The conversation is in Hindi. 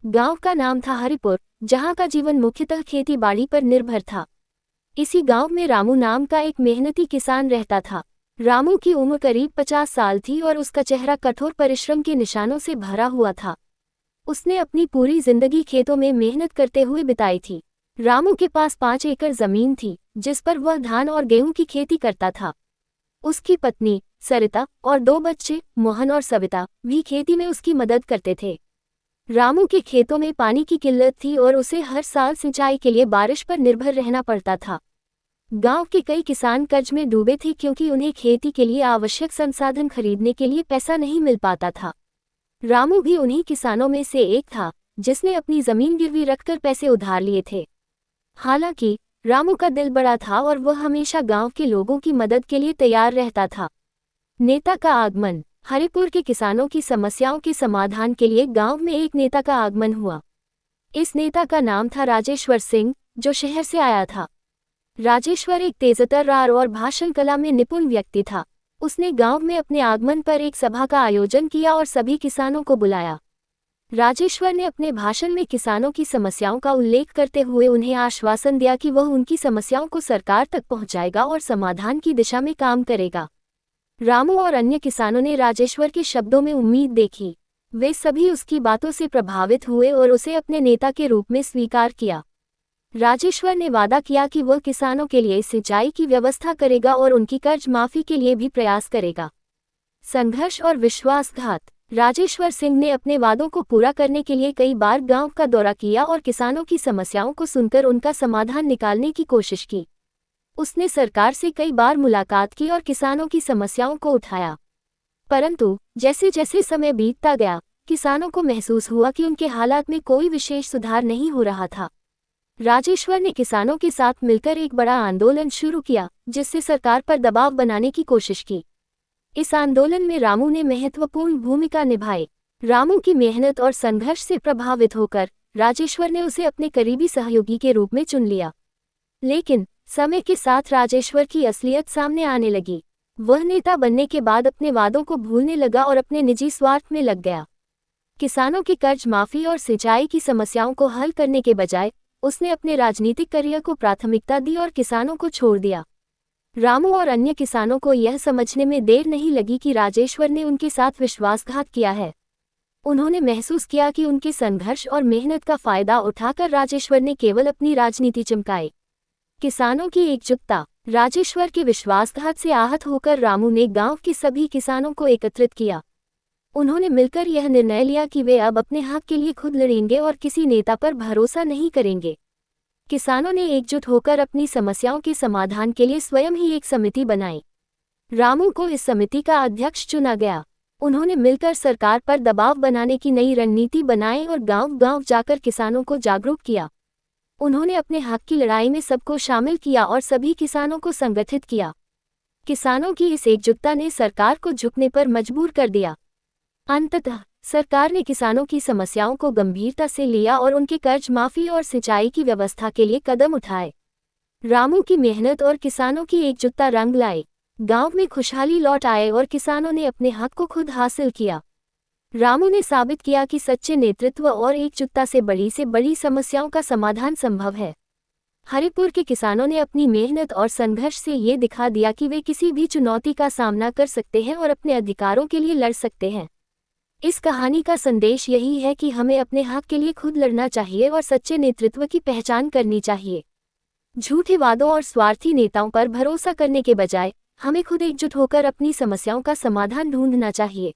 गांव का नाम था हरिपुर, जहां का जीवन मुख्यतः खेती बाड़ी पर निर्भर था। इसी गांव में रामू नाम का एक मेहनती किसान रहता था। रामू की उम्र करीब 50 साल थी और उसका चेहरा कठोर परिश्रम के निशानों से भरा हुआ था। उसने अपनी पूरी जिंदगी खेतों में मेहनत करते हुए बिताई थी। रामू के पास 5 एकड़ जमीन थी, जिस पर वह धान और गेहूं की खेती करता था। उसकी पत्नी सरिता और 2 बच्चे मोहन और सविता भी खेती में उसकी मदद करते थे। रामू के खेतों में पानी की किल्लत थी और उसे हर साल सिंचाई के लिए बारिश पर निर्भर रहना पड़ता था। गांव के कई किसान कर्ज में डूबे थे क्योंकि उन्हें खेती के लिए आवश्यक संसाधन खरीदने के लिए पैसा नहीं मिल पाता था। रामू भी उन्हीं किसानों में से एक था, जिसने अपनी जमीन गिरवी रखकर पैसे उधार लिए थे। हालांकि रामू का दिल बड़ा था और वह हमेशा गांव के लोगों की मदद के लिए तैयार रहता था। नेता का आगमन। हरिपुर के किसानों की समस्याओं के समाधान के लिए गांव में एक नेता का आगमन हुआ। इस नेता का नाम था राजेश्वर सिंह, जो शहर से आया था। राजेश्वर एक तेजतर्रार और भाषण कला में निपुण व्यक्ति था। उसने गांव में अपने आगमन पर एक सभा का आयोजन किया और सभी किसानों को बुलाया। राजेश्वर ने अपने भाषण में किसानों की समस्याओं का उल्लेख करते हुए उन्हें आश्वासन दिया कि वह उनकी समस्याओं को सरकार तक पहुंचाएगा और समाधान की दिशा में काम करेगा। रामू और अन्य किसानों ने राजेश्वर के शब्दों में उम्मीद देखी। वे सभी उसकी बातों से प्रभावित हुए और उसे अपने नेता के रूप में स्वीकार किया। राजेश्वर ने वादा किया कि वह किसानों के लिए सिंचाई की व्यवस्था करेगा और उनकी कर्ज माफी के लिए भी प्रयास करेगा। संघर्ष और विश्वासघात। राजेश्वर सिंह ने अपने वादों को पूरा करने के लिए कई बार गांव का दौरा किया और किसानों की समस्याओं को सुनकर उनका समाधान निकालने की कोशिश की। उसने सरकार से कई बार मुलाकात की और किसानों की समस्याओं को उठाया। परंतु जैसे जैसे समय बीतता गया, किसानों को महसूस हुआ कि उनके हालात में कोई विशेष सुधार नहीं हो रहा था। राजेश्वर ने किसानों के साथ मिलकर एक बड़ा आंदोलन शुरू किया, जिससे सरकार पर दबाव बनाने की कोशिश की। इस आंदोलन में रामू ने महत्वपूर्ण भूमिका निभाई। रामू की मेहनत और संघर्ष से प्रभावित होकर राजेश्वर ने उसे अपने करीबी सहयोगी के रूप में चुन लिया। लेकिन समय के साथ राजेश्वर की असलियत सामने आने लगी। वह नेता बनने के बाद अपने वादों को भूलने लगा और अपने निजी स्वार्थ में लग गया। किसानों की कर्ज माफी और सिंचाई की समस्याओं को हल करने के बजाय उसने अपने राजनीतिक करियर को प्राथमिकता दी और किसानों को छोड़ दिया। रामू और अन्य किसानों को यह समझने में देर नहीं लगी कि राजेश्वर ने उनके साथ विश्वासघात किया है। उन्होंने महसूस किया कि उनके संघर्ष और मेहनत का फायदा उठाकर राजेश्वर ने केवल अपनी राजनीति चमकाई। किसानों की एकजुटता। राजेश्वर के विश्वासघात से आहत होकर रामू ने गांव के सभी किसानों को एकत्रित किया। उन्होंने मिलकर यह निर्णय लिया कि वे अब अपने हक के लिए खुद लड़ेंगे और किसी नेता पर भरोसा नहीं करेंगे। किसानों ने एकजुट होकर अपनी समस्याओं के समाधान के लिए स्वयं ही एक समिति बनाई। रामू को इस समिति का अध्यक्ष चुना गया। उन्होंने मिलकर सरकार पर दबाव बनाने की नई रणनीति बनाई और गांव-गांव जाकर किसानों को जागरूक किया। उन्होंने अपने हक की लड़ाई में सबको शामिल किया और सभी किसानों को संगठित किया। किसानों की इस एकजुटता ने सरकार को झुकने पर मजबूर कर दिया। अंततः सरकार ने किसानों की समस्याओं को गंभीरता से लिया और उनके कर्ज माफी और सिंचाई की व्यवस्था के लिए कदम उठाए। रामू की मेहनत और किसानों की एकजुटता रंग लाई। गांव में खुशहाली लौट आए और किसानों ने अपने हक को खुद हासिल किया। रामू ने साबित किया कि सच्चे नेतृत्व और एकजुटता से बड़ी समस्याओं का समाधान संभव है। हरिपुर के किसानों ने अपनी मेहनत और संघर्ष से ये दिखा दिया कि वे किसी भी चुनौती का सामना कर सकते हैं और अपने अधिकारों के लिए लड़ सकते हैं। इस कहानी का संदेश यही है कि हमें अपने हक के लिए खुद लड़ना चाहिए और सच्चे नेतृत्व की पहचान करनी चाहिए। झूठे वादों और स्वार्थी नेताओं पर भरोसा करने के बजाय हमें खुद एकजुट होकर अपनी समस्याओं का समाधान ढूंढना चाहिए।